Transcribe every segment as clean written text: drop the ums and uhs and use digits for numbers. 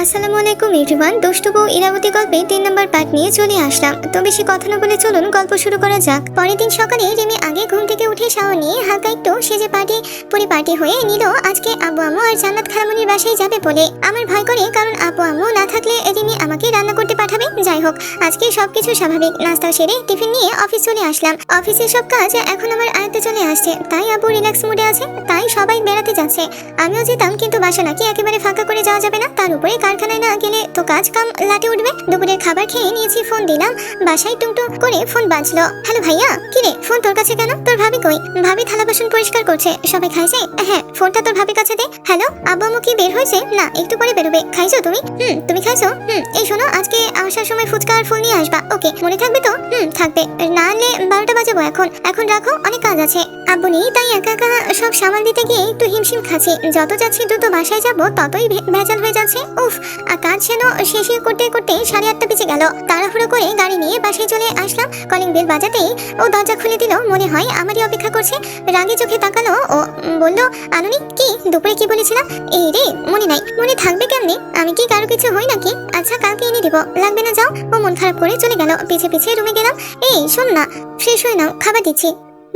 আসসালামু আলাইকুম এভরিওয়ান। দুষ্টু বউ ইরাবতী গল্পে 3 নম্বর পার্ট নিয়ে চলে আসলাম। তো বেশি কথা না বলে চলুন গল্প শুরু করা যাক। পরের দিন সকালে রিমি আগে ঘুম থেকে উঠে শাওয়ার নিয়ে হালকা একটু সেজে পার্টি হয়ে নিল আজকে আব্বু আম্মু আর জান্নাত খালামণির বাসায় যাবে বলে। আমার ভয় করে, কারণ আব্বু আম্মু না থাকলে রিমি আমাকে রান্না করতে পাঠাবে। যাই হোক, আজকে সবকিছু স্বাভাবিক। নাস্তা সেরে টিফিন নিয়ে অফিস চলে আসলাম। অফিসের সব কাজ এখন আমার আয়ত্তে চলে আসছে, তাই আব্বু রিল্যাক্স মুডে আছে, তাই সবাই বেড়াতে যাচ্ছে। আমিও যেতাম, কিন্তু বাসা নাকি একেবারে ফাঁকা করে যাওয়া যাবে না। তার উপরে কারখানায় না গেলে তো কাজ কাম লাটে উঠবে। দুপুরের খাবার খেয়ে নিয়েছি, ফোন দিলাম, বাসায় টুকটুক করে ফোন বাজলো। হ্যালো ভাইয়া। কিরে, ফোন তোর কাছে কেন? তোর ভাবি কই? ভাবি থালা বাসন পরিষ্কার করছে। সবাই খাইছে? হ্যাঁ, ফোনটা তোর ভাবির কাছে দে। হ্যালো, আব্বু আম্মু কি বের হয়েছে? না, একটু পরে বেরোবে। খাইছো তুমি? তুমি খাইছো? এই শোনো, আজকে আসার সময় ফুচকা আর ফুল নিয়ে আসবা। ওকে, মনে থাকবে তো? থাকবে। না হলে 12টা বাজাবো। এখন রাখো, অনেক কাজ আছে। আব্বু নেই, তাই একা একা সব সামাল দিতে গিয়ে একটু হিমশিম খাচ্ছি। যত যাচ্ছি দ্রুত বাসায় যাবো, ততই ভেজাল হয়ে যাচ্ছে। উফ, আর কাজ যেন শেষ করতে করতে 8:30 বেজে গেল। তাড়াহুড়ো করে গাড়ি নিয়ে বাসায় চলে আসলাম। কলিং বেল বাজাতেই ও দরজা খুলে দিল। মনে হয় আমারই অপেক্ষা করছে। রাগে চোখে তাকালো ও, বলল, আনুনি কি দুপুরে কি বলেছিলাম? এই রে, মনে নাই। মনে থাকবে কেমনে? আমি কি কারো কিছু হই নাকি? আচ্ছা, কালকে এনে দিব। লাগবে না, যাও। ও মন খারাপ করে চলে গেল। পিছে পিছে রুমে গেলাম। এই শোন না, ফ্রেশ হয়ে নাও, খাবার দিচ্ছি।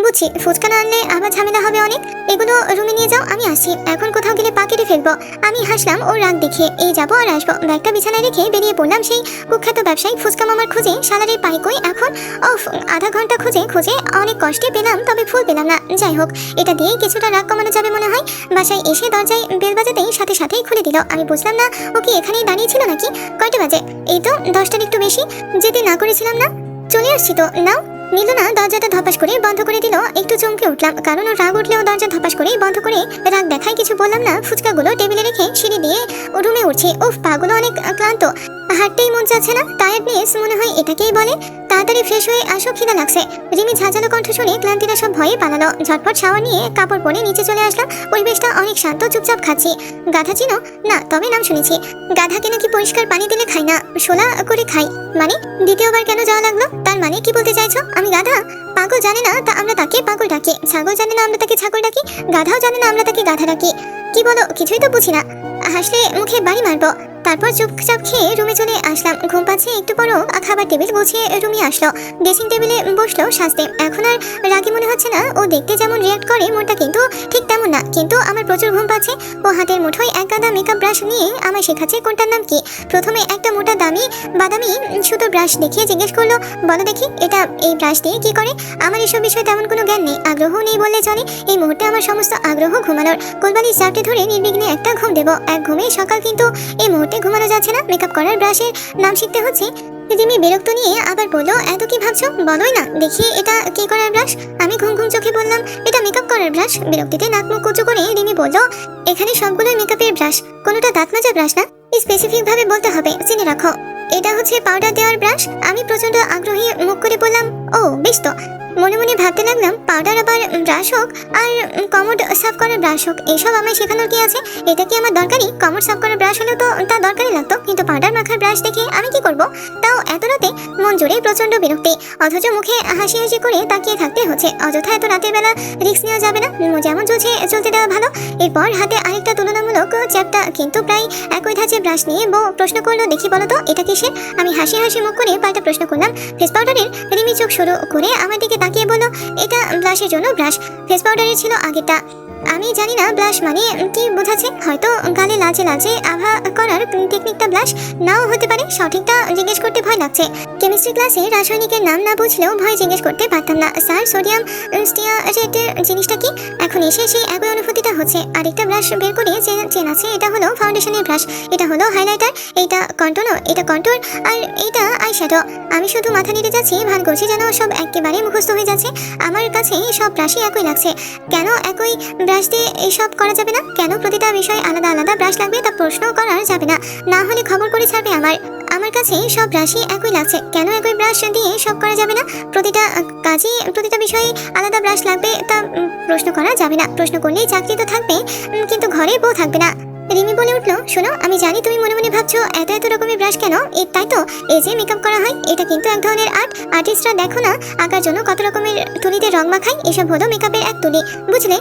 বুঝছি, ফুচকা না আনলে আবার ঝামেলা হবে অনেক। এগুলো রুমে নিয়ে যাও, আমি আসি। এখন কোথাও গেলে পা কেটে ফেলবো। আমি হাসলাম ওর রাগ দেখে। এই যাবো আর আসবো। ব্যাগটা বিছানায় রেখে বেরিয়ে পড়লাম সেই কুখ্যাত ব্যবসায়ী ফুচকা মামার খোঁজে। সালারের পাই কই এখন? আধা ঘন্টা খুঁজে অনেক কষ্টে পেলাম, তবে ফুল পেলাম না। যাই হোক, এটা দিয়েই কিছুটা রাগ কমানো যাবে মনে হয়। বাসায় এসে দরজায় বেল বাজাতেই সাথেই খুলে দিল। আমি বুঝলাম না, ও কি এখানেই দাঁড়িয়ে ছিল নাকি? কয়টা বাজে? এই তো 10টার একটু বেশি। যেতে না করেছিলাম না? চলে আসছি তো, নাও। নিল না, দরজাটা ধপাস করে বন্ধ করে দিল। একটু চমকে উঠলাম, কারণ ওর রাগ উঠলেও দরজা ধপাস করে বন্ধ করে রাগ দেখায় কিছু বললাম না। ফুচকাগুলো টেবিলে রেখে সিঁড়ি দিয়ে রুমে উঠছে। ওফ, পাগুলো অনেক ক্লান্ত, হাঁটতেই মন যাচ্ছে না। টায়ার্ডনেস মনে হয় এটাকেই বলে। তাড়াতাড়ি ফ্রেশ হয়ে আসো, খিদা লাগছে। রিমি ঝাঁঝালো কণ্ঠ শুনে ক্লান্তিরা সব ভয়ে পালালো। ঝটপট শাওয়ার নিয়ে কাপড় পরে নিচে চলে আসলাম। পরিবেশটা অনেক শান্ত, চুপচাপ খাচ্ছি। গাধা চিনো? না, তবে নাম শুনেছি। গাধাকে নাকি পরিষ্কার পানি দিলে খাই না, শোলা করে খাই। মানে দ্বিতীয়বার কেন যাওয়া লাগলো? তার মানে কি বলতে চাইছো আমি গাধা? পাগল জানে না তা আমরা তাকে পাগল ডাকি। ছাগল জানে না আমরা তাকে ছাগল ডাকি। গাধাও জানে না আমরা তাকে গাধা ডাকি। কি বলো? কিছুই তো বুঝি না। হাসলে মুখে বাড়ি মারবো। তারপর চুপচাপ খেয়ে রুমে চলে আসলাম। ঘুম পাচ্ছে একটু পরও খাবার টেবিল গুছিয়ে রুমে আসলো। ড্রেসিং টেবিলে বসলো সাজতে। এখন আর রাগি মনে হচ্ছে না। ও দেখতে যেমন রিয়াক্ট করে, মনটা কিন্তু ঠিক তেমন না। কিন্তু আমার প্রচুর ঘুম পাচ্ছে। ও হাতের মুঠোয় এক গাদা মেকআপ ব্রাশ নিয়ে আমায় শেখাচ্ছে কোনটার নাম কি। প্রথমে একটা মোটা বাদামি সুতোর ব্রাশ দেখিয়ে জিজ্ঞেস করলো, বলো দেখি এটা এই ব্রাশ দিয়ে কি করে? আমার এসব বিষয়ে তেমন কোনো জ্ঞান নেই, আগ্রহ নেই বললে চলে। এই মুহূর্তে আমার সমস্ত আগ্রহ ঘুমানোর। কোলবালিশ চাপটে ধরে নির্বিঘ্নে একটা ঘুম দেবো। এক ঘুমে সকাল, কিন্তু এই মুহূর্তে ঘুমানো যাচ্ছে না। মেকআপ করার ব্রাশের নাম শিখতে হচ্ছে। রিমি বিরক্ত নিয়ে আবার বললো, এত কি ভাবছো? বলোই না দেখি এটা কি করার ব্রাশ। আমি ঘুম চোখে বললাম, এটা মেকআপ করার ব্রাশ। বিরক্তিতে নাক মুখ কুচু করে রিমি বললো, এখানে সবগুলোই মেকআপের ব্রাশ, কোনোটা দাঁত মাজা ব্রাশ না। স্পেসিফিক ভাবে বলতে হবে, চিনে রাখো। এটা হচ্ছে পাউডার দেওয়ার ব্রাশ। আমি প্রচন্ড আগ্রহী মুখ করে বললাম, ও বেশ তো। মনে মনে ভাবতে লাগলাম, পাউডার আবার ব্রাশ হোক আর কমোড সাফ করার ব্রাশ হোক, এসব আমায় শেখানোর কি আছে? এটা কি আমার দরকারি? কমোড সাফ করার ব্রাশ হলেও তো তা দরকারি লাগতো, কিন্তু পাউডার মাখার ব্রাশ দেখে আমি কি করব? তাও এত রাতে? মন জুড়ে প্রচন্ড বিরক্তি, অথচ মুখে হাসি হাসি করে তাকিয়ে থাকতে হচ্ছে। অযথা এত রাতের বেলা রিস্ক নেওয়া যাবে না, যেমন চলতে দেওয়া ভালো। এরপর হাতে আরেকটা তুলনামূলক চ্যাপ্টা কিন্তু প্রায় একই ধাঁচে ব্রাশ নিয়ে বউ প্রশ্ন করলো, দেখি বলো তো এটা কিসের? আমি হাসি মুখ করে পাল্টা প্রশ্ন করলাম, ফেস পাউডারের। রিমি চোখ শুরু করে আমার দিকে তাকিয়ে বলল, এটা ব্লাশের জন্য ব্রাশ, ফেস পাউডারের ছিল আগেরটা। আমি জানি না ব্লাশ মানে কি বোঝাচ্ছে। হয়তো গালে লালচে আভা করার টেকনিকটা ব্লাশ নাও হতে পারে। সঠিকটা জিজ্ঞেস করতে ভয় লাগছে। কেমিস্ট্রি ক্লাসে রাসায়নিকের নাম না বুঝলেও ভয় জিজ্ঞেস করতে পারতাম না। স্যার, সোডিয়াম স্টিয়ারেটের জিনিসটা কি? এখন এসে সেই একই অনুভূতিটা হচ্ছে। আরেকটা ব্রাশ বের করে চেন আছে। এটা হলো ফাউন্ডেশনের ব্রাশ, এটা হলো হাইলাইটার, এইটা কন্ট্রোল, এটা কন্ট্রোল, আর এইটা আইশ্যাডো। আমি শুধু মাথা নেড়ে যাচ্ছি, ভান করছি যেন সব একেবারে মুখস্থ হয়ে যাচ্ছে। আমার কাছে সব ব্রাশই একই লাগছে। কেন একই ব্রাশ দিয়ে এইসব করা যাবে না? কেন প্রতিটা বিষয়ে আলাদা আলাদা ব্রাশ লাগবে তা প্রশ্ন করা যাবে না? না হলে খবর করে ছাড়বে আমার কাছে সব ব্রাশই একই লাগছে। কেন একই ব্রাশ দিয়ে সব করা যাবে না? প্রতিটা কাজে প্রতিটা বিষয়ে আলাদা ব্রাশ লাগবে তা প্রশ্ন করা যাবে না। প্রশ্ন করলেই চাকরি তো থাকবে, কিন্তু ঘরে বউ থাকবে না। রিমি বলে উঠলো, শোনো, আমি জানি তুমি মনে মনে ভাবছো এত রকমের ব্রাশ কেন। তাই তো এই যে মেকআপ করা হয়, এটা কিন্তু এক ধরনের আর্টিস্টরা দেখো না আঁকার জন্য কত রকমের তুলিতে রং মাখায়, এসব হলো মেকআপের এক তুলি, বুঝলে?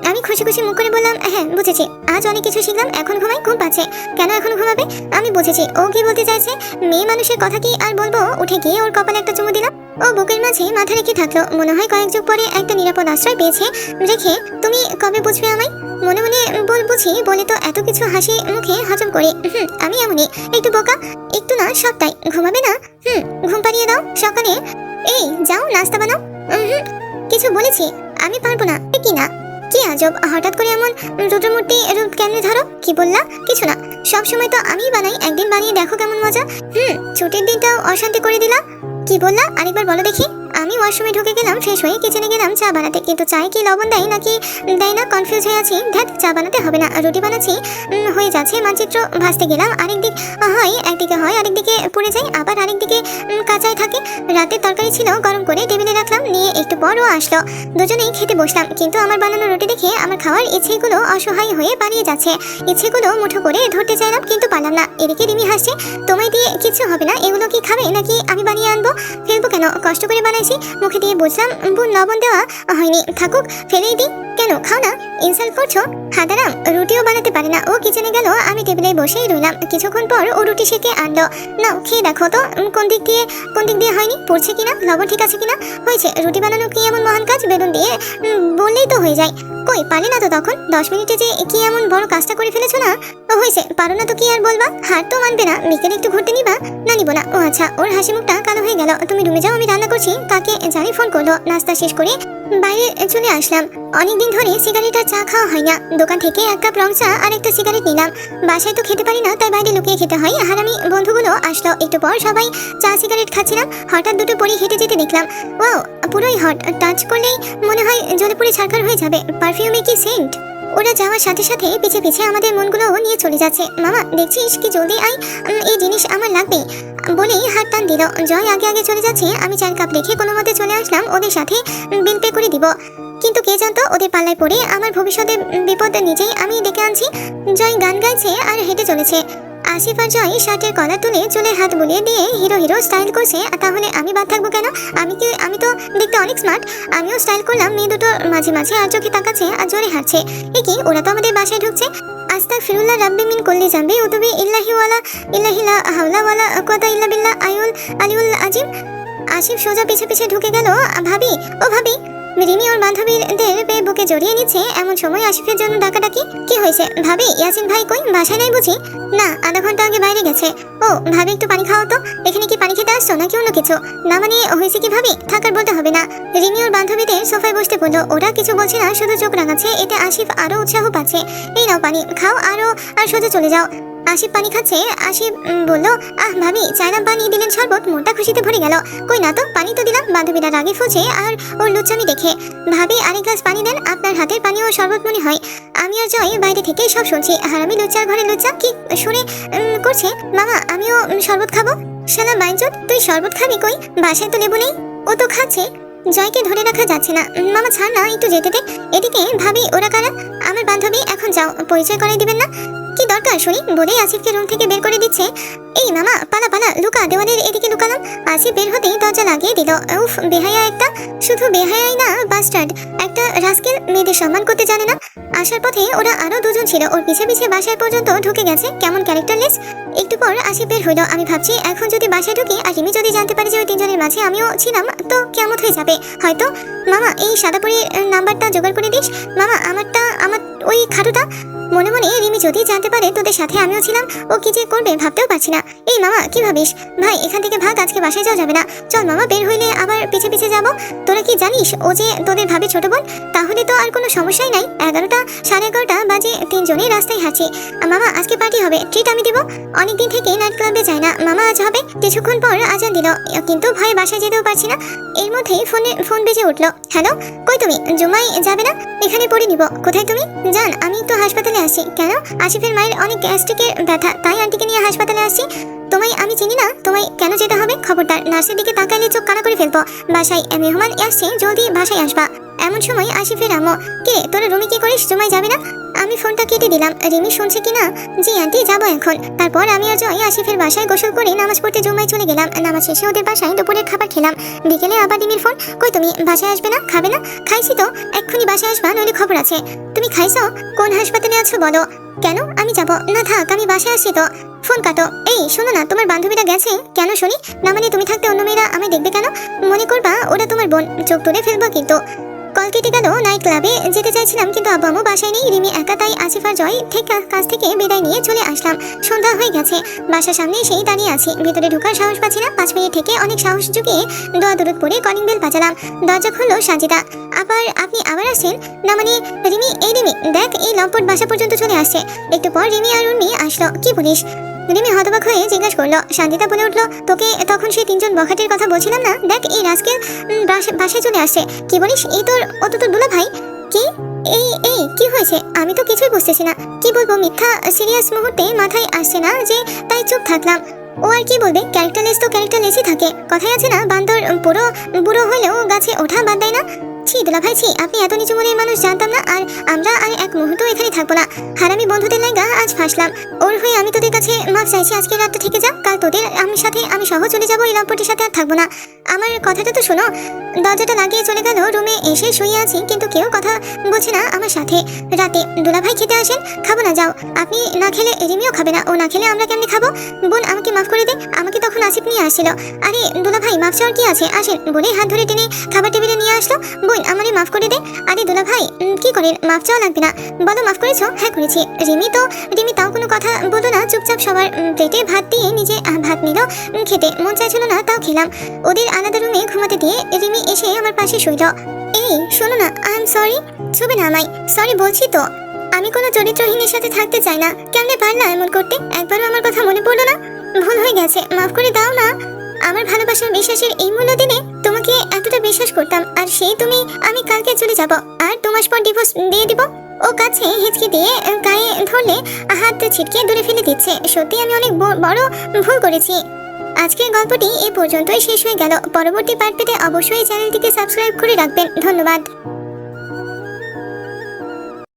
আমি খুশি মুখ করে বললাম, হ্যাঁ বুঝেছি। আজ অনেক কিছু শিখলাম, এখন ঘুমাই, ঘুম পাচ্ছে। কেন এখন ঘুমাবে? আমি বুঝেছি ও কি বলতে চাইছে। মেয়ে মানুষের কথা কি আর বলবো, উঠে গিয়ে ওর কপালে একটা চুমু দিলাম। ও বুকের মাঝে মাথা রেখে থাকলো, মনে হয় কয়েক যুগ পরে একটা নিরাপদ আশ্রয় পেয়েছে। রেখে তুমি কবে বুঝবে আমায়? মনে মনে বুঝি বলে তো এত কিছু হাসি মুখে হজম করে। আমি এমনই, একটু বোকা, একটু না সবটাই। ঘুমাবে না? ঘুম পাড়িয়ে দাও সকালে। এই যাও নাস্তা বানাও। কিছু বলেছি? আমি পারবো না। কি না? কি আজব, হঠাৎ করে এমন রুদ্রমূর্তি রূপ কেমনে ধরো? কি বললা? কিছু না, সব সময় তো আমিই বানাই, একদিন বানিয়ে দেখো কেমন মজা। ছুটির দিনটাও অশান্তি করে দিলা। কি বললা? আরেকবার বলো দেখি। আমি ওয়াশরুমে ঢুকে গেলাম, ফ্রেশ হয়ে কিচেনে গেলাম চা বানাতে, কিন্তু চায়ে কি লবণ দেয় নাকি দেয় না কনফিউজ হয়ে আছি। ধ্যাত, চা বানাতে হবে না, রুটি বানাচ্ছি। হয়ে যাচ্ছে। মানচিত্র ভাজতে গেলাম, আরেকদিক হয় একদিকে হয় আরেকদিকে পড়ে যায়, আবার আরেকদিকে কাঁচাই থাকে। রাতের তরকারি ছিল, গরম করে টেবিলে রাখলাম, নিয়ে একটু পরও আসলো। দুজনেই খেতে বসলাম, কিন্তু আমার বানানো রুটি দেখে আমার খাওয়ার ইচ্ছেগুলো অসহায় হয়ে পালিয়ে যাচ্ছে। ইচ্ছেগুলো মুঠো করে ধরতে চাইলাম, কিন্তু পারলাম না। এদিকে রিমি হাসছে, তোমায় দিয়ে কিছু হবে না, এগুলো কি খাবে নাকি আমি বানিয়ে আনবো? ফেলবো কেন, কষ্ট করে বানাইছি। মুখে দিয়ে বুঝলাম লবণ দেওয়া হয়নি, থাকুক, ফেলেই দিই। কেন, খাও না, ইনসাল্ট করছো? হাদারাম, রুটিও বানাতে পারে না। ও কিচেনে গেল, আমি টেবিলে বসেই রইলাম। কিছুক্ষণ পর ও রুটি সেকে আনলো। নাও খেয়ে দেখো তো, কোন দিক দিয়ে হয়নি, পড়ছে কিনা, লবণ ঠিক আছে কিনা। হয়েছে। রুটি বানানো কি এমন মহান কাজ? বেলুন দিয়ে বললেই তো হয়ে যায়। কই, পারলে না তো তখন? 10 মিনিটে যে কি এমন বড় কাজটা করে ফেলেছো না? ও হয়েছে, পারো না তো কি আর বলবা? হার তো মানবে না। বিকেলে একটু ঘুরতে নিবা? না, নিবো না। ও আচ্ছা। ওর হাসি মুখটা কালো হয়ে গেল। তুমি রুমে যাও, আমি রান্না করছি। কাকে জানি ফোন করলো। নাস্তা শেষ করে বাইরে চলে আসলাম। অনেকদিন ধরে সিগারেট আর চা খাওয়া হয় না। দোকান থেকে 1 কাপ রং চা আর একটা সিগারেট নিলাম। বাসায় তো খেতে পারি না, তাই বাইরে লুকিয়ে খেতে হয়। হারামি বন্ধুগুলো আসলো। একটু পর সবাই চা সিগারেট খাচ্ছিলাম। হঠাৎ দুটো পরি হেঁটে যেতে দেখলাম। ওয়াও, পুরোই হট, টাচ করলেই মনে হয় জ্বলে পুড়ে ছারখার হয়ে যাবে। পারফিউমে কি সেন্ট! ওরা যাওয়ার সাথে সাথে পিছে পিছে আমাদের মনগুলো নিয়ে চলে যাচ্ছে। মামা দেখছিস কি জলদি আই, এই জিনিস আমার লাগবেই বলেই হাত টান দিল। জয় আগে আগে চলে যাচ্ছে। আমি 4 কাপ রেখে কোনো মতে চলে আসলাম ওদের সাথে বিল পে করে দিব। কিন্তু কে জানতো ওদের পাল্লায় পড়ে আমার ভবিষ্যতে বিপদ নিজেই আমি ডেকে আনছি। জয় গান গাইছে আর হেঁটে চলেছে। আসিফ আর জয় শার্টের কলার তুলে চুলে হাত বুলিয়ে দিয়ে হিরো হিরো স্টাইল করছে। তাহলে আমি বাদ থাকবো কেন? আমি তো দেখতে অনেক স্মার্ট। আমিও স্টাইল করলাম। মেয়ে দুটো মাঝে মাঝে আর চোখে তাকাচ্ছে আর জোরে হাঁটছে। এ কি, ওরা তো আমাদের বাসায় ঢুকছে। আস্তাগফিরুল্লাহ রাব্বি মিন কুল্লি জামবি উতুবি ইল্লাহি লা হাওলা ওয়ালা কুওয়াতা ইল্লা বিল্লাহ আলিউল আজিম। আসিফ সোজা পিছে পিছে ঢুকে গেল। ভাবি, ও ভাবি। রিমি ওর বান্ধবীদের বুকে জড়িয়ে নিচ্ছে। এমন সময় আসিফের জন্য ডাকাডাকি। কি হয়েছে ভাবি? ইয়াসিন ভাই কই? বাসায় নাই বুঝি? না, আধা ঘন্টা আগে বাইরে গেছে। ও ভাবি, একটু পানি খাও তো। এখানে কি পানি খেতে আসছো নাকি অন্য কিছু? না মানে হয়েছে কি ভাবি? থাকার বলতে হবে না। রিমি ওর বান্ধবীদের সোফায় বসতে বললো। ওরা কিছু বলছে না, শুধু চোখ রাঙাচ্ছে। এতে আসিফ আরো উৎসাহ পাচ্ছে। এই নাও পানি খাও, আর সোজা চলে যাও। আসিফ পানি খাচ্ছে। আসিফ বলল, আহ ভাবি, চাইলাম পানি, দিলেন শরবত। মনটা খুশিতে ভরে গেল। কই না তো, পানি তো দিলাম। বান্ধবীরা রাগে ফুঁচে আর ওর লুচ্চামি দেখে। ভাবি, আরেক গ্লাস পানি দেন। আপনার হাতের পানি ও শরবত মনে হয়। আমি আর জয় বাইরে থেকে সব শুনছি। হারামি লুচ্চার ঘরে লুচ্চা কি শুনে করছে। মামা, আমিও শরবত খাবো। শালা বাইঞ্চোদ, তুই শরবত খাবি? কই, বাসায় তো লেবু নেই। ও তো খাচ্ছে। জয়কে ধরে রাখা যাচ্ছে না। মামা ছাড় না, একটু যেতে দে। এদিকে ভাবি, ওরা কারা? আমার বান্ধবী। এখন যাও, পরিচয় করাই দিবেন না? কি দরকার শুনি বলেই আসিফকে রুম থেকে বের করে দিচ্ছে। এই মামা, পালা পালা, লুকা, দেওয়ালের এদিকে লুকালাম। আসিফ বের হতেই দরজা লাগিয়ে দিল। উফ, বেহায়া একটা। শুধু বেহায়াই না, বাস্টার্ড একটা রাস্কেল, মেয়েদের সম্মান করতে জানে না। আসার পথে ওরা আরো দুজন ছিল। ওর পিছে পিছে বাসায় পর্যন্ত ঢুকে গেছে। কেমন ক্যারেক্টারলেস। একটু পর আসিফ বের হইল। আমি ভাবছি, এখন যদি বাসায় ঢুকি আর রিমি যদি জানতে পারে যে ওই 3 জনের মাঝে আমিও ছিলাম, তো কেমন হয়ে যাবে হয়তো। মামা, এই সাদাপুরির নাম্বারটা জোগাড় করে দিস। মামা, আমার ওই খাটুটা। মনে মনে রিমি যদি জানতে পারে তোদের সাথে আমিও ছিলাম, ও কি যে করবে ভাবতেও পারছি না। এই মামা, কি ভাবিস? ভাই, এখান থেকে ভাগ, আজকে বাসায় যাওয়া যাবে না। চল মামা, বের হইলে আবার পিছে পিছে যাবো। তোরা কি জানিস ও যে তোদের ভাবি ছোট বোন? তাহলে তো আর কোনো সমস্যাই নাই। 11টা, 11:30 বাজে 3 জনেই রাস্তায় হাঁটছি। মামা, আজকে পার্টি হবে, ট্রিট আমি দিব। অনেকদিন থেকে নাইট ক্লাবে যাই না। মামা, আজ হবে। কিছুক্ষণ পর আজান দিল, কিন্তু ভয়ে বাসায় যেতেও পারছি না। এর মধ্যেই ফোন বেজে উঠলো। হ্যালো, কই তুমি? জুমাই যাবে না? এখানে পড়ে নিব। কোথায় তুমি? জান, আমি তো হাসপাতালে আসছি। কেন? আসিফের মায়ের অনেক গ্যাস্ট্রিকের ব্যথা, তাই আন্টিকে নিয়ে হাসপাতালে আসছি। তোমায় আমি চিনি না, তোমায় কেন যেতে হবে? খবরদার, নার্সের দিকে তাকালে চোখ কানা করে ফেলবো। বাসায় মেহমান আসছে, জলদি বাসায় আসবা। এমন সময় আসিফের আম্মু, কে তোরা রুমে কি করিস? জুমাই যাবে না? আমি ফোনটা কেটে দিলাম। রিমি শুনছে কিনা? জি আন্টি, যাবো এখন। তারপর আমি আর জয় আসিফের বাসায় গোসল করে নামাজ পড়তে জুমাই চলে গেলাম। নামাজ শেষে ওদের বাসায় দুপুরের খাবার খেলাম। বিকেলে আবার রিমির ফোন। কই তুমি? বাসায় আসবে না? খাবে না? খাইছি তো, এক্ষুনি বাসায় আসবা, নইলে খবর আছে। তুমি খাইছো? কোন হাসপাতালে আছো বলো। কেন? আমি আমি যাব না। থাক, আমি বাসায় আসছি তো। ফোন কাটো। এই শোনো না, তোমার বান্ধবীরা গেছে কেন শুনি? না মানে তুমি থাকতে অন্য মেয়েরা আমি দেখবে কেন? মনে করবা ওরা তোমার বোন, চোখ তুলে ফেলবো কিন্তু। কল কেটে গেল। নাইট ক্লাবে যেতে চাইছিলাম কিন্তু আব্বু আম্মু বাসায় নেই। রিমি একা, তাই আসিফ আর জয় কাছ থেকে বিদায় নিয়ে চলে আসলাম। সন্ধ্যা হয়ে গেছে। বাসার সামনে এসেই দাঁড়িয়ে আছি। ভিতরে ঢোকার সাহস পাচ্ছি না। 5 মিনিট থেকে অনেক সাহস জুগিয়ে দোয়া দরুদ পড়ে কলিং বেল বাজালাম। দরজা খুললো সাজিদা। আপনি আবার আসছেন? না মানে রিমি, এই রিমি দেখ, এই লম্পট বাসা পর্যন্ত চলে আসছে। একটু পর রিমি আর উর্মি আসলো। কি বলিস? রিমি হতবাক হয়ে জিজ্ঞাসা করলো। সাজিদা বলে উঠলো, তোকে তখন সেই 3জন বখাটের কথা বলছিলাম না? দেখ, এই রাজকে বাসায় চলে আসছে। কি বলিস? এই তোর তোর দুলা ভাই? কি? এই কি হয়েছে? আমি তো কিছুই বুঝতেছি না। কি বলবো? মিথ্যা সিরিয়াস মুহূর্তে মাথায় আসছে না যে, তাই চুপ থাকলাম। ও আর কি বলবে? ক্যারেক্টারলেস তো ক্যারেক্টারলেসই থাকে। কথাই আছে না, বান্দর বুড়ো হলেও গাছে ওঠা বাদ দেয় না। ছি দুলা ভাই, ছি, আপনি এত নিচু মনের মানুষ জানতাম না। আর আমরা আর এক মুহূর্ত এখানে থাকবো না। হারামি বন্ধুদের লাগা আজ ফাঁসলাম। ওর হয়ে আমি তোদের কাছে মাফ চাইছি। আজকে রাতটা থেকে যা, কাল তোদের আমি সহ চলে যাবো। এই লম্পটের সাথে আর থাকবো না। আমার কথাটা তো শোনো। দরজাটা লাগিয়ে চলে গেল। রুমে এসে শুয়ে আছি কিন্তু কেউ কথা বলছে না আমার সাথে। রাতে দুলা ভাই খেতে আসেন। খাবো না, যাও। আপনি না খেলে রিমিও খাবে না। ও না খেলে আমরা কেমনি খাবো? বোন আমাকে মাফ করে দে। আমাকে তখন আসিফ নিয়ে আসছিল। আরে দুলা ভাই, মাফ চাওয়ার কি আছে? আসেন বলে হাত ধরে টেনে খাবার টেবিলে নিয়ে আসলো। বোন আমারে মাফ করে দে। আরে দুলা ভাই কি করেন? মাফ চাওয়া লাগবে না। বলো মাফ করেছো? হ্যাঁ করেছি। রিমি তাও কোনো কথা বলতো না। চুপচাপ সবার প্লেটে ভাত দিয়ে নিজে ভাত নিল খেতে। মন চাইছিল না, তাও খেলাম। ওদের আলাদা রুমে ঘুমাতে দিয়ে রিমি এসে আমার পাশে শুইল। এই শোনো না, আই এম সরি। ছুবে না আমায়। সরি বলছি তো। আমি কোনো চরিত্রহীনের সাথে থাকতে চাই না। কেমনে পারলা এমন করতে? একবারও আমার কথা মনে পড়লো না? ভুল হয়ে গেছে, মাফ করে দাও না। আমার ভালোবাসার বিশ্বাসের এই মূল্য দিনে তোমাকে এতটা বিশ্বাস করতাম, আর সেই তুমি। আমি কালকে চলে যাব আর 2 মাস পর ডিভোর্স দিয়ে দিব। ও কাছে হিচকি দিয়ে গায়ে ধরলে হাত ছিটকে দূরে ফেলে দিচ্ছে। সত্যি আমি অনেক বড় ভুল করেছি। আজকের গল্পটি এই পর্যন্তই শেষ হয়ে গেল। পরবর্তী পার্ট পেতে অবশ্যই চ্যানেলটিকে সাবস্ক্রাইব করে রাখবেন। ধন্যবাদ।